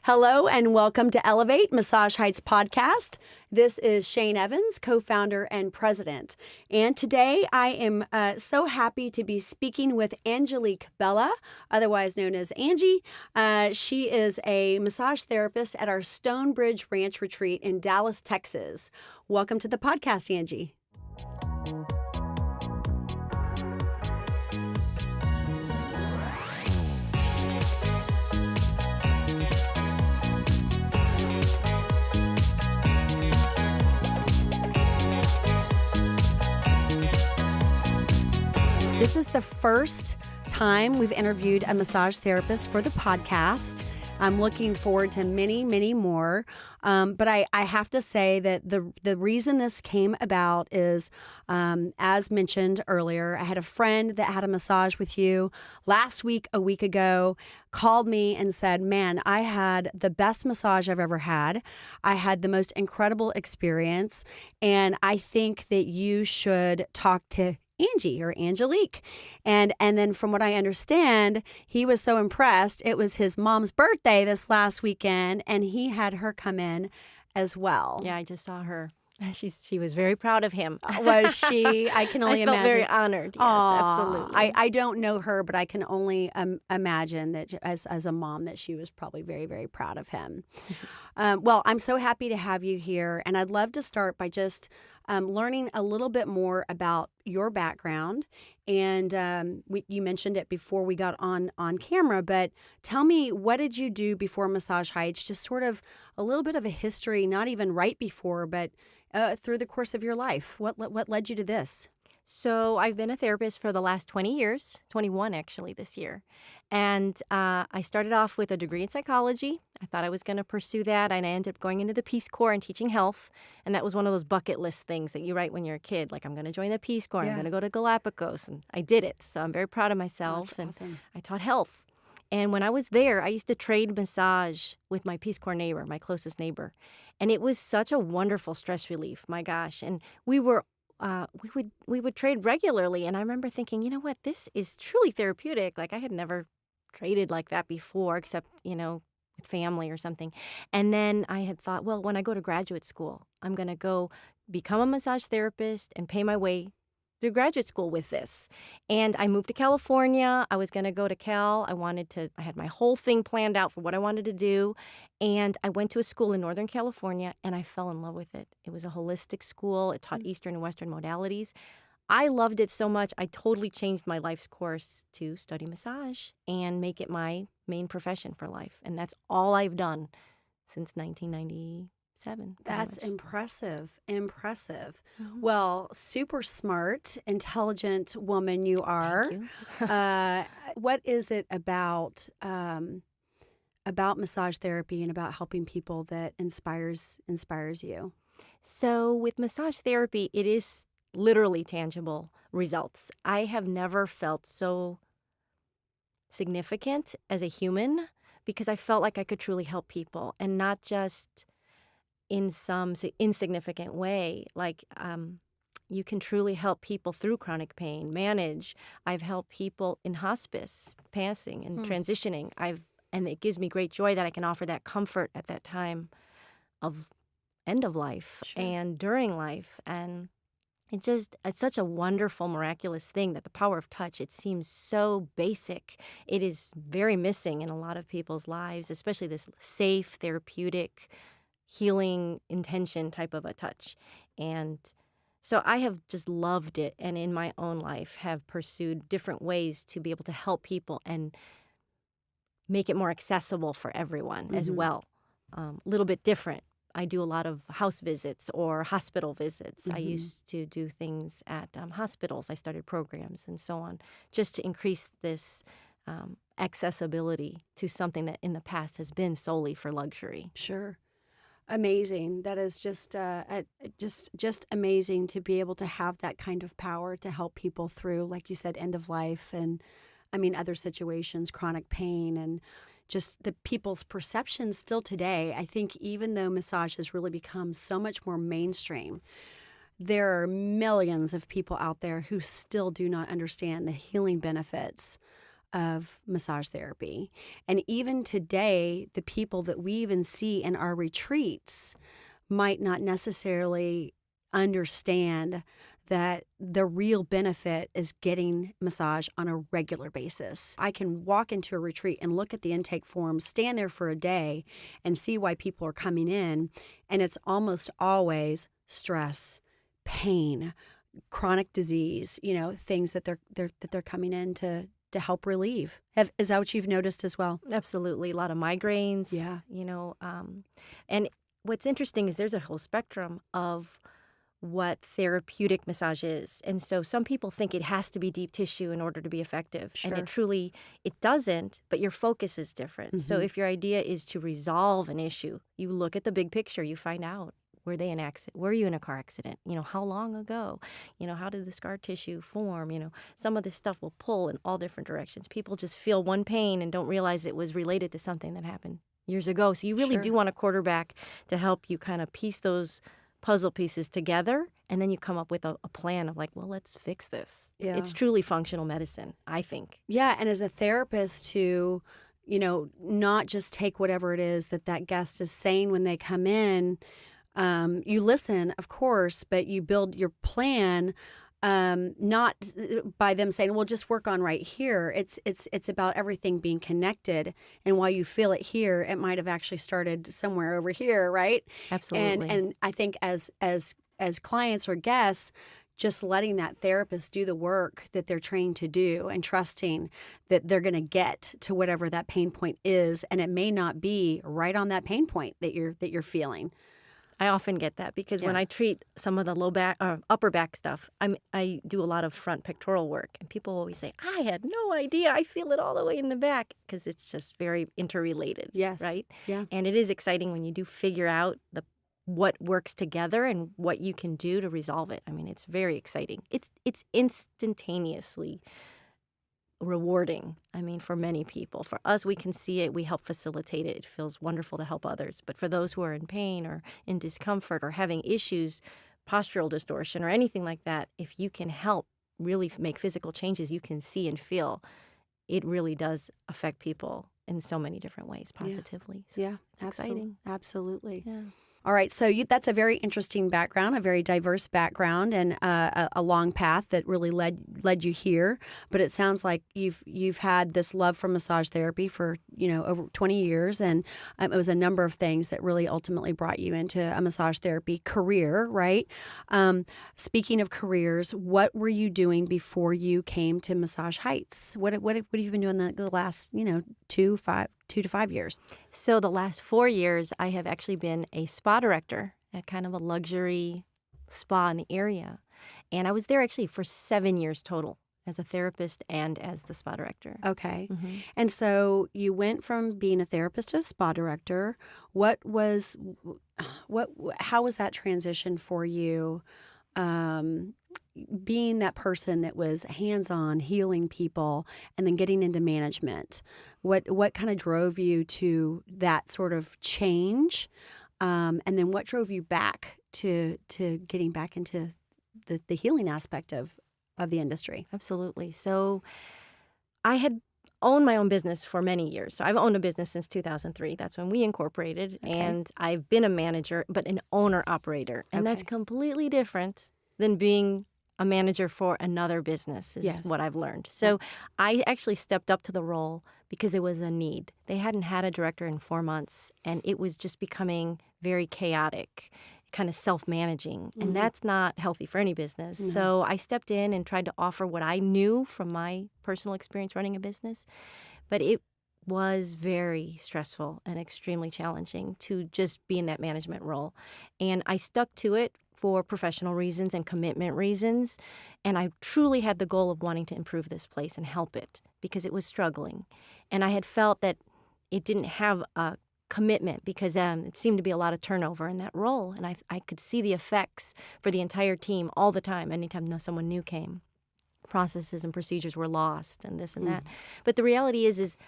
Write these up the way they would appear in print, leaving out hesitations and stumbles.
Hello and welcome to Elevate Massage Heights podcast. This is Shane Evans, co-founder and president. And today I am so happy to be speaking with Angelique Bella, otherwise known as Angie. She is a massage therapist at our Stonebridge Ranch retreat in Dallas, Texas. Welcome to the podcast, Angie. This is the first time we've interviewed a massage therapist for the podcast. I'm looking forward to many, many more. But I have to say that the reason this came about is, as mentioned earlier, I had a friend that had a massage with you last week, a week ago, called me and said, man, I had the best massage I've ever had. I had the most incredible experience. And I think that you should talk to Angie or Angelique. And then from what I understand, he was so impressed. It was his mom's birthday this last weekend, and he had her come in as well. Yeah, I just saw her. She was very proud of him. Was she? I can only imagine. I felt very honored. Yes, absolutely. I don't know her, but I can only imagine that as a mom that she was probably very, very proud of him. Well, I'm so happy to have you here, and I'd love to start by just learning a little bit more about your background. And you mentioned it before we got on camera, but tell me, what did you do before Massage Heights? Just sort of a little bit of a history, not even right before, but through the course of your life. What led you to this? So I've been a therapist for the last 20 years, 21 actually this year. And I started off with a degree in psychology. I thought I was going to pursue that, and I ended up going into the Peace Corps and teaching health. And that was one of those bucket list things that you write when you're a kid, like, I'm going to join the Peace Corps, I'm going to go to Galapagos. And I did it. So I'm very proud of myself. That's awesome. I taught health. And when I was there, I used to trade massage with my Peace Corps neighbor, my closest neighbor. And it was such a wonderful stress relief, my gosh. And we would trade regularly. And I remember thinking, you know what, this is truly therapeutic. Like, I had never traded like that before, except, with family or something. And then I had thought, well, when I go to graduate school, I'm going to go become a massage therapist and pay my way through graduate school with this. And I moved to California. I was going to go to Cal. I had my whole thing planned out for what I wanted to do. And I went to a school in Northern California, and I fell in love with it. It was a holistic school. It taught Eastern and Western modalities. I loved it so much, I totally changed my life's course to study massage and make it my main profession for life. And that's all I've done since 1997. That's impressive. Mm-hmm. Well, super smart, intelligent woman you are. Thank you. What is it about massage therapy and about helping people that inspires you? So with massage therapy, it is literally tangible results. I have never felt so significant as a human because I felt like I could truly help people, and not just in some insignificant way. Like, you can truly help people through chronic pain, manage. I've helped people in hospice, passing and transitioning. And it gives me great joy that I can offer that comfort at that time of end of life and during life. And it's such a wonderful, miraculous thing that the power of touch, it seems so basic. It is very missing in a lot of people's lives, especially this safe, therapeutic, healing intention type of a touch. And so I have just loved it, and in my own life have pursued different ways to be able to help people and make it more accessible for everyone as well. A little bit different. I do a lot of house visits or hospital visits. I used to do things at hospitals. I started programs and so on, just to increase this accessibility to something that in the past has been solely for luxury. Sure. Amazing. That is just amazing to be able to have that kind of power to help people through, like you said, end of life and, other situations, chronic pain, and just the people's perceptions still today. I think even though massage has really become so much more mainstream, there are millions of people out there who still do not understand the healing benefits of massage therapy. And even today, the people that we even see in our retreats might not necessarily understand that the real benefit is getting massage on a regular basis. I can walk into a retreat and look at the intake forms, stand there for a day, and see why people are coming in, and it's almost always stress, pain, chronic disease, things that they're coming in to help relieve. Is that what you've noticed as well? Absolutely. A lot of migraines. Yeah. And what's interesting is there's a whole spectrum of what therapeutic massage is. And so some people think it has to be deep tissue in order to be effective. Sure. And it doesn't, but your focus is different. So if your idea is to resolve an issue, you look at the big picture, you find out, were they in an accident? Were you in a car accident? How long ago? How did the scar tissue form? Some of this stuff will pull in all different directions. People just feel one pain and don't realize it was related to something that happened years ago. So you really do want a quarterback to help you kind of piece those puzzle pieces together, and then you come up with a plan of let's fix this. Yeah. It's truly functional medicine, I think. Yeah, and as a therapist to, not just take whatever it is that guest is saying when they come in. You listen, of course, but you build your plan not by them saying, well, just work on right here. It's about everything being connected. And while you feel it here, it might have actually started somewhere over here, right? Absolutely. And I think as clients or guests, just letting that therapist do the work that they're trained to do and trusting that they're going to get to whatever that pain point is. And it may not be right on that pain point that you're feeling. I often get that because when I treat some of the low back or upper back stuff, I do a lot of front pectoral work, and people always say, "I had no idea. I feel it all the way in the back," because it's just very interrelated. Yes. Right. Yeah. And it is exciting when you do figure out what works together and what you can do to resolve it. I mean, it's very exciting. It's instantaneously rewarding, for many people. For us, we can see it. We help facilitate it. It feels wonderful to help others. But for those who are in pain or in discomfort or having issues, postural distortion or anything like that, if you can help really make physical changes you can see and feel, it really does affect people in so many different ways positively. So it's exciting. Absolutely. Yeah. All right, so that's a very interesting background, a very diverse background, and a long path that really led you here. But it sounds like you've had this love for massage therapy for over 20 years, and it was a number of things that really ultimately brought you into a massage therapy career, right? Speaking of careers, what were you doing before you came to Massage Heights? What have you been doing the last 2 to 5 years? So the last 4 years, I have actually been a spa director at kind of a luxury spa in the area. And I was there actually for 7 years total as a therapist and as the spa director. Okay. Mm-hmm. And so you went from being a therapist to a spa director. How was that transition for you? Being that person that was hands-on, healing people, and then getting into management, what kind of drove you to that sort of change? And then what drove you back to getting back into the healing aspect of the industry? Absolutely. So I had owned my own business for many years. So I've owned a business since 2003. That's when we incorporated. Okay. And I've been a manager, but an owner-operator. And that's completely different than being a manager for another business is what I've learned. So I actually stepped up to the role because there was a need. They hadn't had a director in 4 months, and it was just becoming very chaotic, kind of self-managing. Mm-hmm. And that's not healthy for any business. No. So I stepped in and tried to offer what I knew from my personal experience running a business. But it was very stressful and extremely challenging to just be in that management role. And I stuck to it for professional reasons and commitment reasons. And I truly had the goal of wanting to improve this place and help it because it was struggling. And I had felt that it didn't have a commitment because it seemed to be a lot of turnover in that role. And I could see the effects for the entire team all the time, anytime someone new came. Processes and procedures were lost and this and that. But the reality is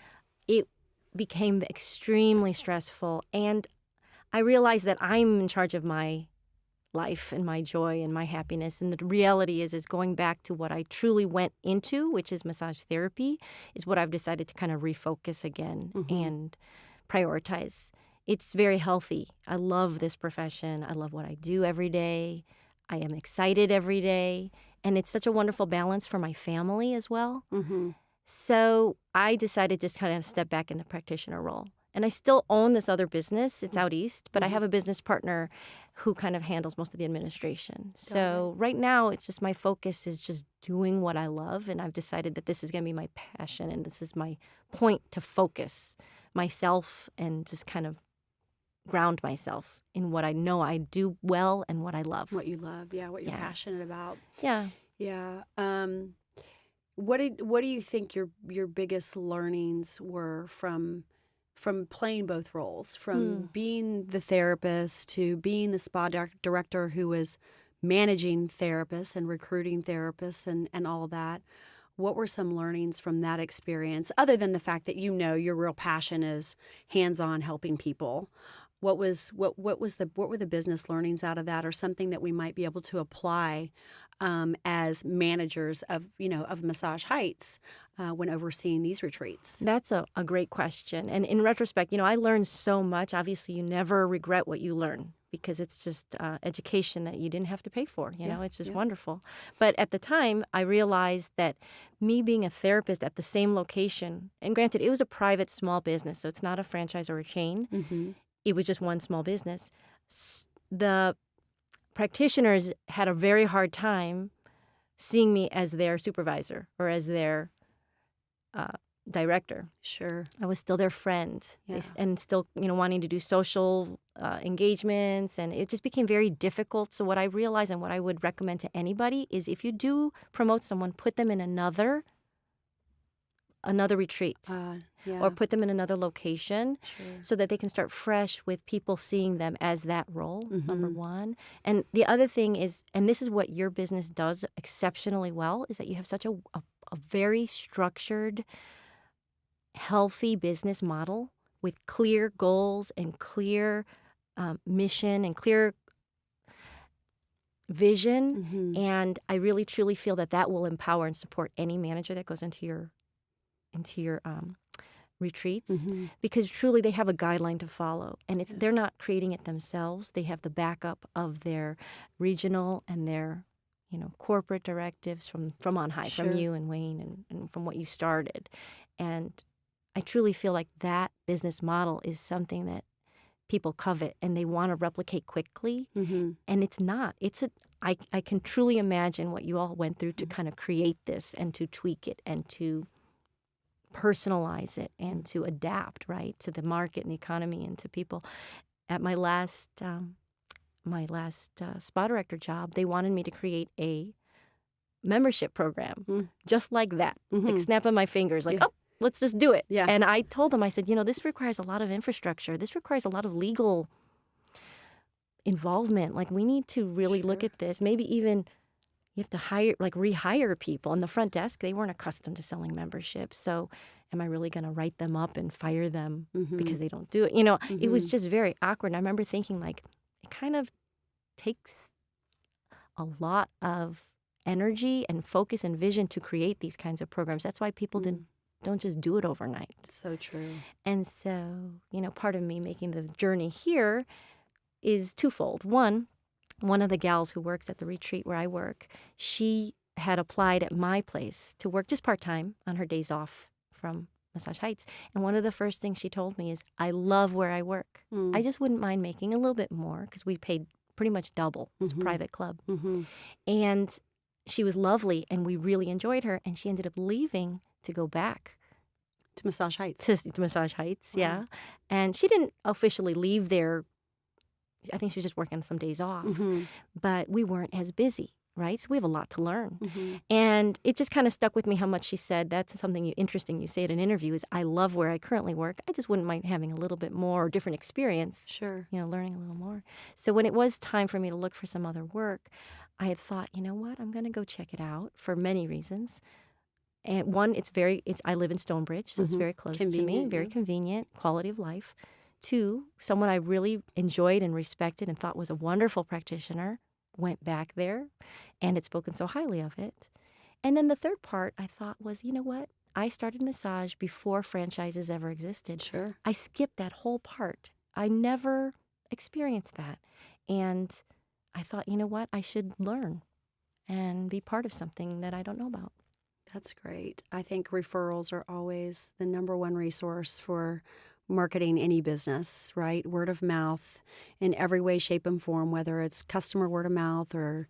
it became extremely stressful. And I realized that I'm in charge of my life and my joy and my happiness. And the reality is going back to what I truly went into, which is massage therapy, is what I've decided to kind of refocus again and prioritize. It's very healthy. I love this profession. I love what I do every day. I am excited every day. And it's such a wonderful balance for my family as well. So I decided to just kind of step back in the practitioner role. And I still own this other business. It's out east, but I have a business partner who kind of handles most of the administration. So right now, it's just my focus is just doing what I love. And I've decided that this is going to be my passion and this is my point to focus myself and just kind of ground myself in what I know I do well and what I love. What you love, what you're passionate about. Yeah. Yeah. What do you think your biggest learnings were from playing both roles, from being the therapist to being the spa director who was managing therapists and recruiting therapists and all that? What were some learnings from that experience, other than the fact that your real passion is hands-on helping people? What were the business learnings out of that, or something that we might be able to apply as managers of Massage Heights when overseeing these retreats? That's a great question. And in retrospect, I learned so much. Obviously, you never regret what you learn because it's just education that you didn't have to pay for. It's just wonderful. But at the time, I realized that me being a therapist at the same location, and granted, it was a private small business, so it's not a franchise or a chain. It was just one small business. The practitioners had a very hard time seeing me as their supervisor or as their director. Sure. I was still their friend and still, wanting to do social engagements. And it just became very difficult. So what I realized and what I would recommend to anybody is if you do promote someone, put them in another retreat or put them in another location so that they can start fresh with people seeing them as that role, number one. And the other thing is, and this is what your business does exceptionally well, is that you have such a very structured, healthy business model with clear goals and clear mission and clear vision. And I really, truly feel that will empower and support any manager that goes into your retreats, because truly they have a guideline to follow, and they're not creating it themselves. They have the backup of their regional and their corporate directives from on high, from you and Wayne and from what you started. And I truly feel like that business model is something that people covet and they want to replicate quickly. And it's not. I can truly imagine what you all went through to kind of create this and to tweak it and to personalize it and to adapt, right, to the market and the economy and to people. At my last spa director job, they wanted me to create a membership program just like that, like snapping my fingers, like, oh, let's just do it. And I told them, I said, this requires a lot of infrastructure. This requires a lot of legal involvement. Like, we need to really look at this. Maybe even you have to rehire people. On the front desk, they weren't accustomed to selling memberships. So am I really going to write them up and fire them because they don't do it? It was just very awkward. And I remember thinking, like, it kind of takes a lot of energy and focus and vision to create these kinds of programs. That's why people don't just do it overnight. So true. And so, part of me making the journey here is twofold. One of the gals who works at the retreat where I work, she had applied at my place to work just part-time on her days off from Massage Heights. And one of the first things she told me is, I love where I work. I just wouldn't mind making a little bit more because we paid pretty much double. It was a private club. And she was lovely and we really enjoyed her. And she ended up leaving to go back. To Massage Heights. To Massage Heights, yeah. And she didn't officially leave there. I think she was just working some days off, but we weren't as busy, right? So we have a lot to learn. And it just kind of stuck with me how much she said, that's something interesting you say at an interview, is I love where I currently work. I just wouldn't mind having a little bit more or different experience. Sure. Learning a little more. So when it was time for me to look for some other work, I had thought, you know what, I'm going to go check it out for many reasons. And one, I live in Stonebridge, so it's very close to me, very convenient, quality of life. Two, someone I really enjoyed and respected and thought was a wonderful practitioner went back there and had spoken so highly of it. And then the third part I thought was, you know what? I started massage before franchises ever existed. Sure. I skipped that whole part. I never experienced that. And I thought, you know what? I should learn and be part of something that I don't know about. That's great. I think referrals are always the number one resource for marketing any business, right? Word of mouth in every way, shape, and form, whether it's customer word of mouth or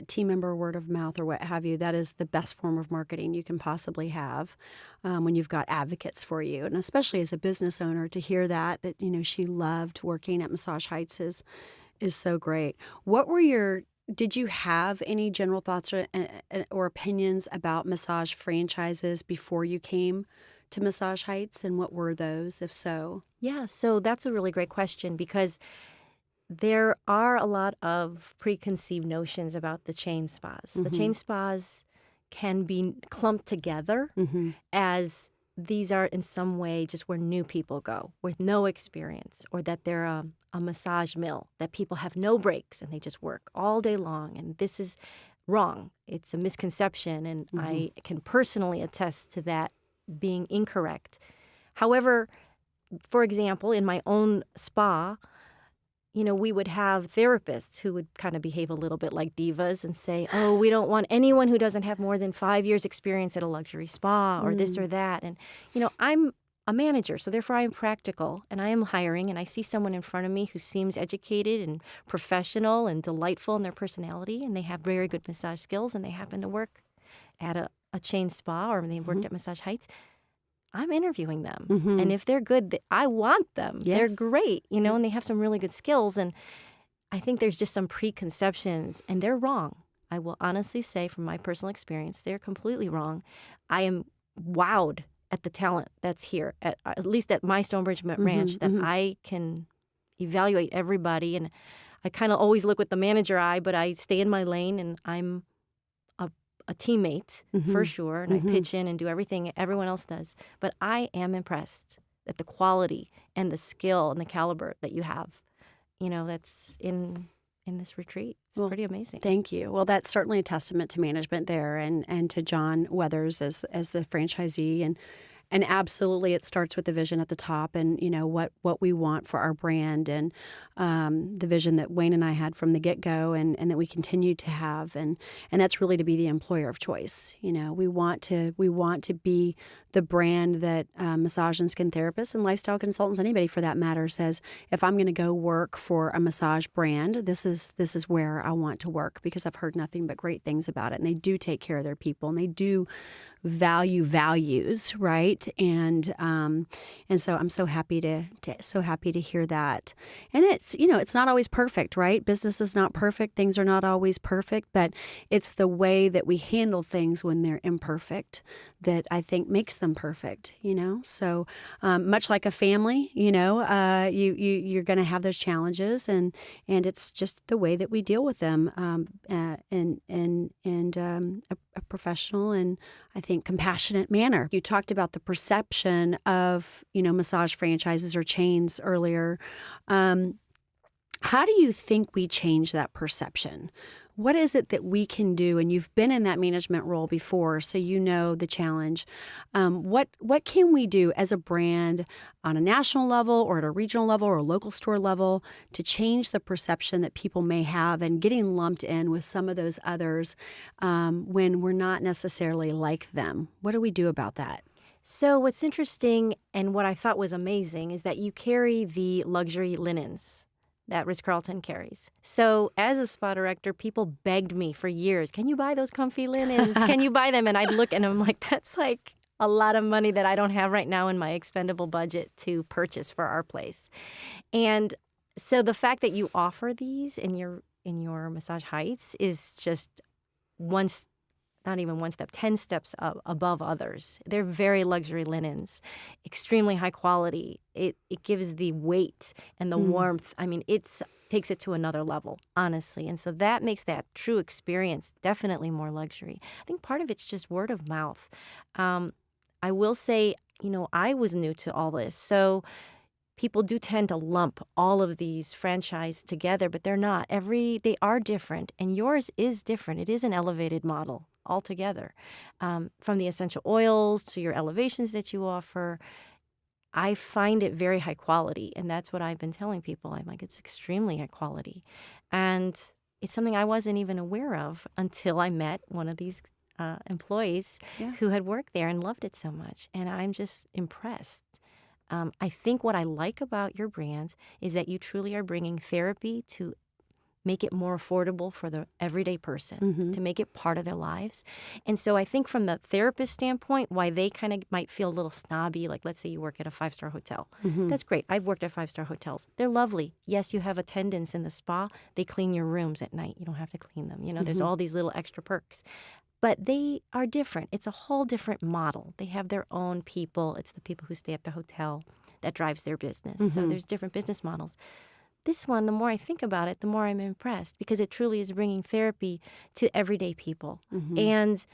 team member word of mouth or what have you. That is the best form of marketing you can possibly have when you've got advocates for you. And especially as a business owner, to hear that she loved working at Massage Heights is so great. Did you have any general thoughts or opinions about massage franchises before you came to Massage Heights, and what were those, if so? Yeah, so that's a really great question because there are a lot of preconceived notions about the chain spas. The chain spas can be clumped together Mm-hmm. as these are in some way just where new people go with no experience, or that they're a massage mill, that people have no breaks and they just work all day long. And this is wrong. It's a misconception, and I can personally attest to that being incorrect. However, for example, in my own spa, we would have therapists who would kind of behave a little bit like divas and say, oh, we don't want anyone who doesn't have more than 5 years experience at a luxury spa or this or that. And, I'm a manager, so therefore I am practical and I am hiring, and I see someone in front of me who seems educated and professional and delightful in their personality, and they have very good massage skills, and they happen to work at a chain spa, or they worked at Massage Heights. I'm interviewing them. Mm-hmm. And if they're good, I want them. They're Yes. great, and they have some really good skills. And I think there's just some preconceptions, and they're wrong. I will honestly say from my personal experience, they're completely wrong. I am wowed at the talent that's here, at least at my Stonebridge Ranch, that I can evaluate everybody. And I kind of always look with the manager eye, but I stay in my lane, and I'm a teammate for sure, and I pitch in and do everything everyone else does. But I am impressed at the quality and the skill and the caliber that you have, that's in this retreat. It's pretty amazing. Thank you. Well, that's certainly a testament to management there, and to John Weathers as the franchisee, and absolutely it starts with the vision at the top, and what we want for our brand, and the vision that Wayne and I had from the get-go, and that we continue to have, and that's really to be the employer of choice. We want to be the brand that massage and skin therapists and lifestyle consultants, anybody for that matter, says, if I'm going to go work for a massage brand, this is where I want to work, because I've heard nothing but great things about it, and they do take care of their people, and they do value values, right? And so I'm so happy to hear that. And it's not always perfect, right? Business is not perfect. Things are not always perfect, but it's the way that we handle things when they're imperfect that I think makes them perfect. So much like a family, you're going to have those challenges, and it's just the way that we deal with them, and a professional and I think compassionate manner. You talked about the perception of massage franchises or chains earlier. How do you think we change that perception? What is it that we can do? And you've been in that management role before, so you know the challenge. What can we do as a brand on a national level, or at a regional level, or a local store level, to change the perception that people may have, and getting lumped in with some of those others when we're not necessarily like them? What do we do about that? So what's interesting, and what I thought was amazing, is that you carry the luxury linens that Ritz-Carlton carries. So as a spa director, people begged me for years, can you buy those comfy linens? Can you buy them? And I'd look and I'm like, that's like a lot of money that I don't have right now in my expendable budget to purchase for our place. And so the fact that you offer these in your Massage Heights is just not even one step, 10 steps above others. They're very luxury linens, extremely high quality. It gives the weight and the warmth. I mean, it takes it to another level, honestly. And so that makes that true experience definitely more luxury. I think part of it's just word of mouth. I will say, I was new to all this. So people do tend to lump all of these franchise together, but they're not. They are different, and yours is different. It is an elevated model altogether. From the essential oils to your elevations that you offer, I find it very high quality, and that's what I've been telling people. I'm like, it's extremely high quality. And it's something I wasn't even aware of until I met one of these employees who had worked there and loved it so much. And I'm just impressed. I think what I like about your brand is that you truly are bringing therapy to make it more affordable for the everyday person, to make it part of their lives. And so I think from the therapist standpoint, why they kind of might feel a little snobby, like let's say you work at a 5-star hotel. That's great. I've worked at 5-star hotels. They're lovely. Yes, you have attendants in the spa. They clean your rooms at night. You don't have to clean them. There's all these little extra perks. But they are different. It's a whole different model. They have their own people. It's the people who stay at the hotel that drives their business. So there's different business models. This one, the more I think about it, the more I'm impressed because it truly is bringing therapy to everyday people. And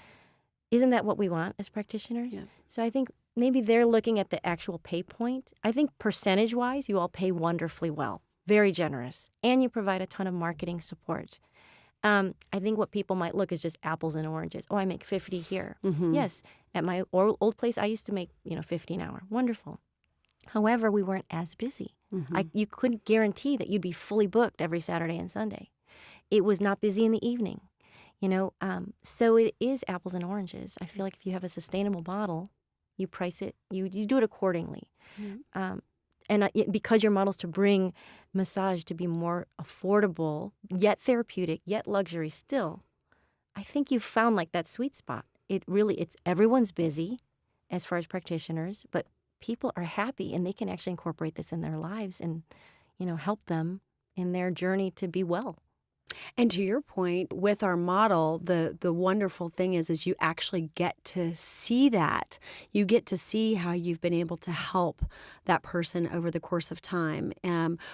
isn't that what we want as practitioners? Yeah. So I think maybe they're looking at the actual pay point. I think percentage-wise, you all pay wonderfully well, very generous, and you provide a ton of marketing support. I think what people might look is just apples and oranges. Oh, I make $50 here. Yes, at my old place, I used to make $50 an hour. Wonderful. However, we weren't as busy. You couldn't guarantee that you'd be fully booked every Saturday and Sunday. It was not busy in the evening, so it is apples and oranges. I feel like if you have a sustainable model, you price it, you do it accordingly. And because your model's to bring massage to be more affordable, yet therapeutic, yet luxury still, I think you've found like that sweet spot. It's everyone's busy as far as practitioners, but people are happy and they can actually incorporate this in their lives and, help them in their journey to be well. And to your point, with our model, the wonderful thing is you actually get to see that. You get to see how you've been able to help that person over the course of time.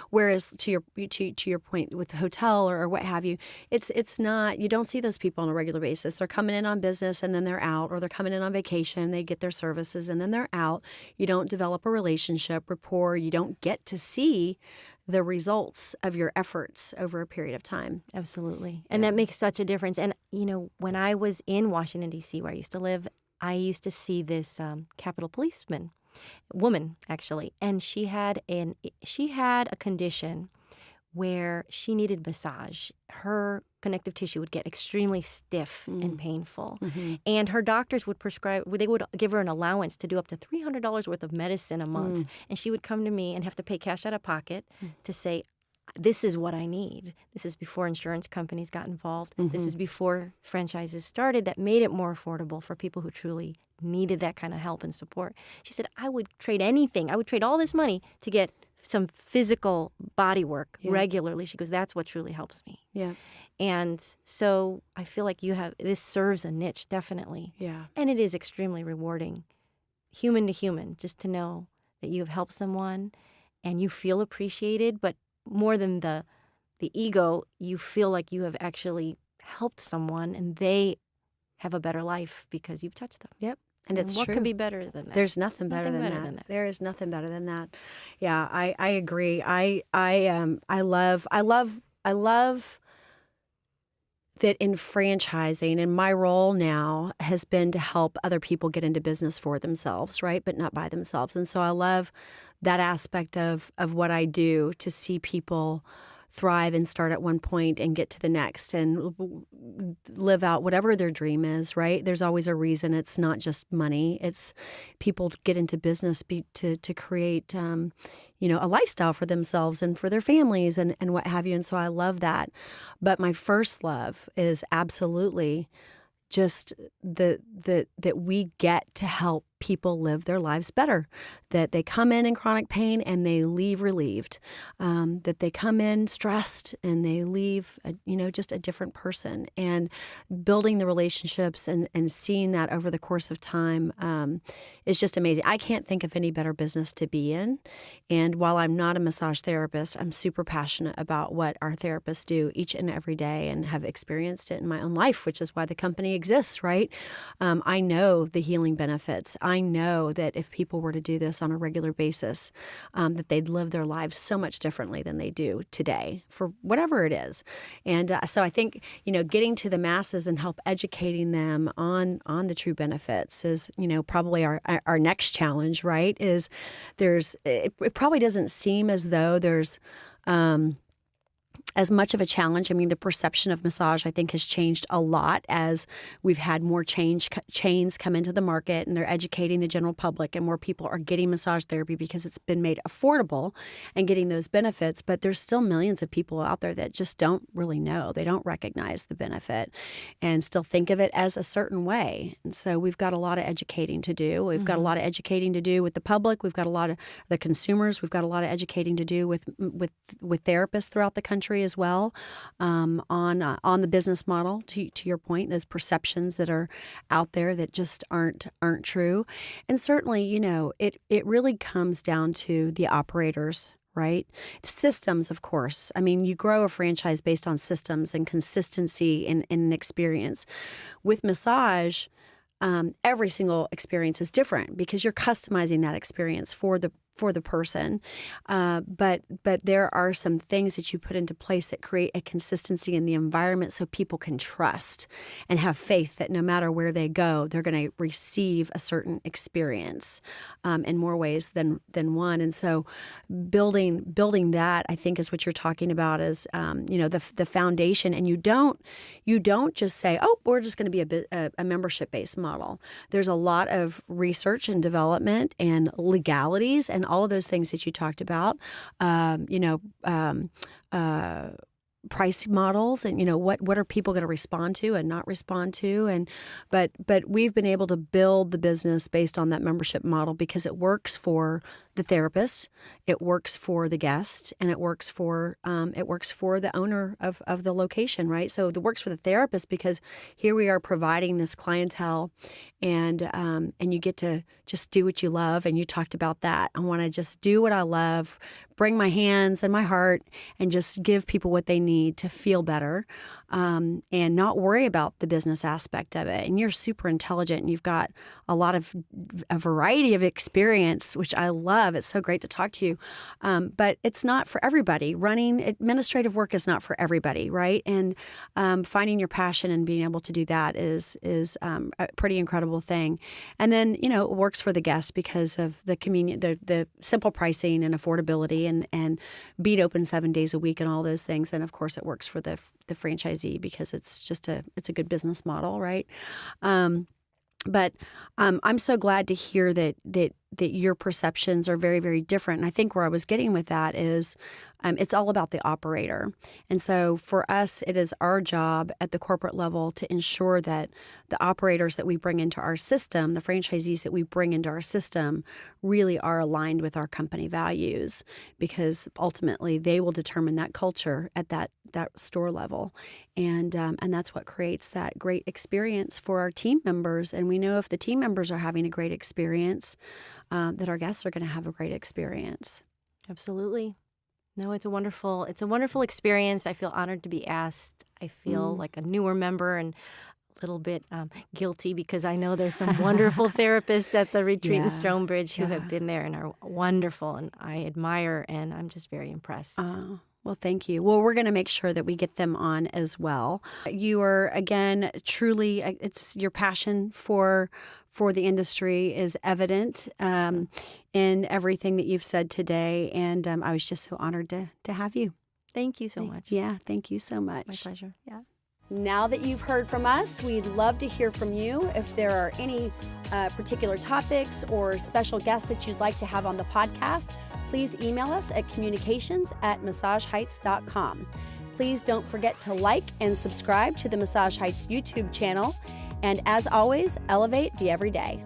Whereas to your point with the hotel or what have you, it's not, you don't see those people on a regular basis. They're coming in on business and then they're out, or they're coming in on vacation, they get their services and then they're out. You don't develop a relationship, rapport. You don't get to see the results of your efforts over a period of time. Absolutely. And that makes such a difference. And, when I was in Washington, D.C., where I used to live, I used to see this Capitol policeman, woman, actually. And she had a condition where she needed massage. Her connective tissue would get extremely stiff and painful. And her doctors would they would give her an allowance to do up to $300 worth of medicine a month. And she would come to me and have to pay cash out of pocket to say, this is what I need. This is before insurance companies got involved. This is before franchises started that made it more affordable for people who truly needed that kind of help and support. She said, I would trade anything. I would trade all this money to get some physical body work regularly. She goes, that's what truly helps me. Yeah. And so I feel like this serves a niche, definitely. Yeah. And it is extremely rewarding, human to human, just to know that you have helped someone and you feel appreciated, but more than the ego, you feel like you have actually helped someone and they have a better life because you've touched them. Yep. And it's what true. Could be better than that? There's nothing better than that. There is nothing better than that. Yeah, I agree. I love that in franchising, and my role now has been to help other people get into business for themselves, right? But not by themselves. And so I love that aspect of what I do, to see people thrive and start at one point and get to the next and live out whatever their dream is, right? There's always a reason. It's not just money. It's people get into business to create, a lifestyle for themselves and for their families and what have you. And so I love that. But my first love is absolutely just that we get to help people live their lives better, that they come in chronic pain and they leave relieved, that they come in stressed and they leave, just a different person. And building the relationships and seeing that over the course of time is just amazing. I can't think of any better business to be in. And while I'm not a massage therapist, I'm super passionate about what our therapists do each and every day and have experienced it in my own life, which is why the company exists, right? I know the healing benefits. I know that if people were to do this on a regular basis, that they'd live their lives so much differently than they do today for whatever it is. And so I think, getting to the masses and help educating them on the true benefits is, probably our next challenge, right? Is it probably doesn't seem as though there's as much of a challenge. I mean, the perception of massage, I think, has changed a lot as we've had more chains come into the market, and they're educating the general public, and more people are getting massage therapy because it's been made affordable and getting those benefits. But there's still millions of people out there that just don't really know. They don't recognize the benefit and still think of it as a certain way. And so we've got a lot of educating to do. We've got a lot of educating to do with the public. We've got a lot of the consumers. We've got a lot of educating to do with therapists throughout the country as well, on the business model. To your point, those perceptions that are out there that just aren't true, and certainly, it really comes down to the operators. Right? Systems, of course. I mean, you grow a franchise based on systems and consistency in an experience. With massage, every single experience is different because you're customizing that experience for the person. But there are some things that you put into place that create a consistency in the environment so people can trust and have faith that no matter where they go, they're going to receive a certain experience in more ways than one. And so building that, I think, is what you're talking about is, the foundation. And you don't just say, oh, we're just going to be a membership-based model. There's a lot of research and development and legalities and all of those things that you talked about, price models, and what are people going to respond to and not respond to, and but we've been able to build the business based on that membership model because it works for the therapist, it works for the guest, and it works for the owner of the location, right? So it works for the therapist because here we are providing this clientele, and you get to just do what you love. And you talked about that. I want to just do what I love, bring my hands and my heart, and just give people what they need to feel better, and not worry about the business aspect of it. And you're super intelligent, and you've got a variety of experience, which I love. It's so great to talk to you. But it's not for everybody. Running administrative work is not for everybody, right? And finding your passion and being able to do that is a pretty incredible thing. And then, it works for the guests because of the the simple pricing and affordability and being open 7 days a week and all those things. Then, of course, it works for the franchisee because it's a good business model, right? But I'm so glad to hear that your perceptions are very, very different. And I think where I was getting with that is it's all about the operator. And so for us, it is our job at the corporate level to ensure that the operators that we bring into our system, the franchisees that we bring into our system, really are aligned with our company values, because ultimately they will determine that culture at that store level. And that's what creates that great experience for our team members. And we know if the team members are having a great experience, that our guests are going to have a great experience. Absolutely. No, it's a wonderful experience. I feel honored to be asked. I feel like a newer member and a little bit guilty because I know there's some wonderful therapists at the retreat in Stonebridge who have been there and are wonderful, and I admire, and I'm just very impressed. Well, thank you. Well, we're going to make sure that we get them on as well. You are, again, truly, it's your passion for the industry is evident in everything that you've said today. And I was just so honored to have you. Thank you so much. Yeah, thank you so much. My pleasure. Yeah. Now that you've heard from us, we'd love to hear from you. If there are any particular topics or special guests that you'd like to have on the podcast, please email us at communications@massageheights.com. Please don't forget to like and subscribe to the Massage Heights YouTube channel. And as always, elevate the everyday.